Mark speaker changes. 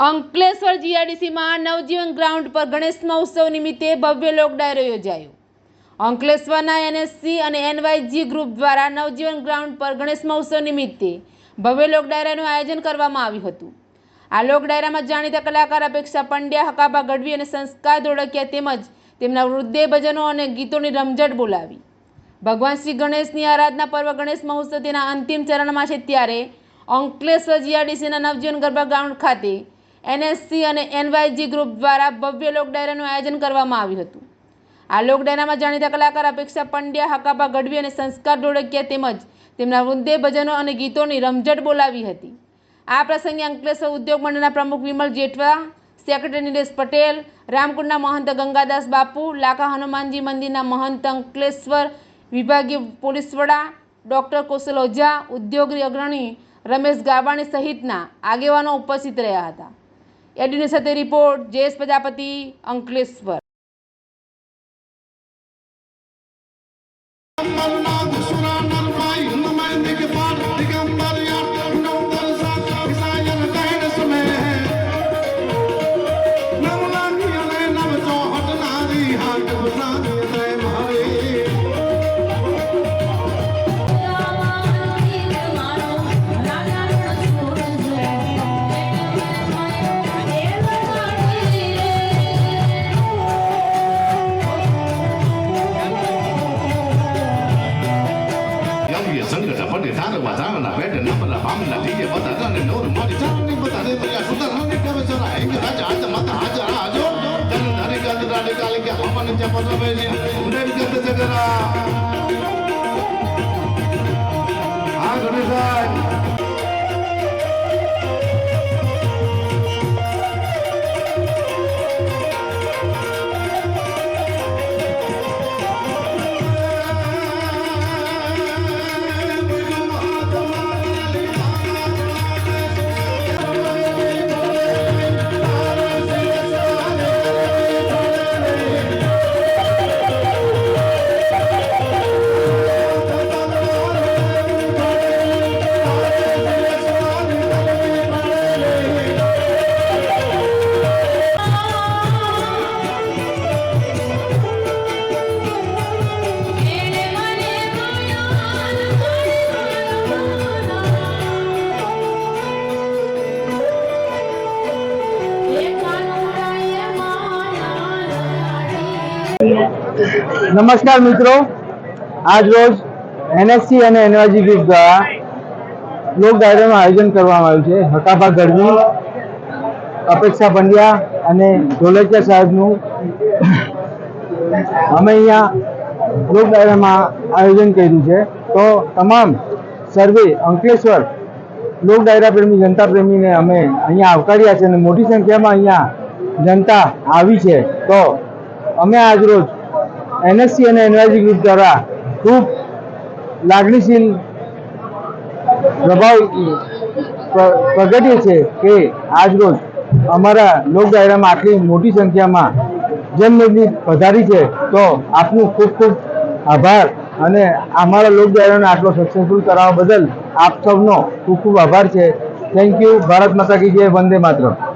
Speaker 1: અંકલેશ્વર જીઆઈડીસીમાં નવજીવન ground પર ગણેશ મહોત્સવ નિમિત્તે ભવ્ય લોક ડાયરો યોજાયો। અંકલેશ્વરના એનએસસી અને એનવાયજી ગ્રુપ દ્વારા નવજીવન ગ્રાઉન્ડ પર ગણેશ મહોત્સવ નિમિત્તે ભવ્ય લોક ડાયરાનું આયોજન કરવામાં આવ્યું હતું। આ લોક ડાયરામાં જાણીતા કલાકાર અપેક્ષા પંડ્યા, હકાબા ગઢવી અને સંસ્કાર ધોળકિયા તેમજ તેમના વૃદ્ધે ભજનો અને ગીતોની રમઝટ બોલાવી। ભગવાન શ્રી ગણેશની આરાધના પર્વ ગણેશ મહોત્સવ તેના અંતિમ ચરણમાં છે, ત્યારે અંકલેશ્વર જીઆઈડીસીના નવજીવન ગરબા ગ્રાઉન્ડ ખાતે એનએસસી અને એનવાયજી ગ્રુપ દ્વારા ભવ્ય લોક ડાયરાનું આયોજન કરવામાં આવ્યું હતું। આ લોક ડાયરામાં જાણીતા કલાકાર અપેક્ષા પંડ્યા, હકાબા ગઢવી અને સંસ્કાર ધોળકિયા તેમજ તેમના વૃદ્ધે ભજનો અને ગીતોની રમઝટ બોલાવી હતી। આ પ્રસંગે અંકલેશ્વર ઉદ્યોગ મંડળના પ્રમુખ વિમલ જેઠવા, સેક્રેટરી નિલેશ પટેલ, રામકુંડના મહંત ગંગાદાસ બાપુ, લાખા હનુમાનજી મંદિરના મહંત, અંકલેશ્વર વિભાગીય પોલીસ વડા ડૉક્ટર કૌશલ ઓઝા, ઉદ્યોગ અગ્રણી રમેશ ગાબાણી સહિતના આગેવાનો ઉપસ્થિત રહ્યા હતા। એડીની સાથે રિપોર્ટ જયેશ પ્રજાપતિ, અંકલેશ્વર।
Speaker 2: नमस्कार मित्रों, आज रोज एनएससी और एनवायजी ग्रुप द्वारा लोक डायराનું आयोजन કરવામાં આવ્યું છે। હકાબા ગઢવી, અપેક્ષા પંડ્યા અને ધોળકિયા સાહેબનું અમે અહીંયા લોક ડાયરામાં આયોજન કર્યું છે। તો તમામ સર્વે અંકલેશ્વર લોક ડાયરા પ્રેમી, જનતા પ્રેમીને અમે અહીંયા આવકાર્યા છે અને મોટી સંખ્યામાં અહીંયા જનતા આવી છે। તો અમે આજ રોજ एनएससी और एनवायजी ग्रुप द्वारा खूब लागणीशील प्रभाव प्रगटे छे कि आज रोज अमरा लोक डायरा में आटली मोटी संख्या में जनमेदनी पधारी है। तो आपनु खूब खूब आभार अने अमरा लोक डायरा ने आटलो सक्सेसफुल करावा बदल आप सबनो खूब खूब आभार है। Thank you. भारत माता की जय। वंदे मातरम।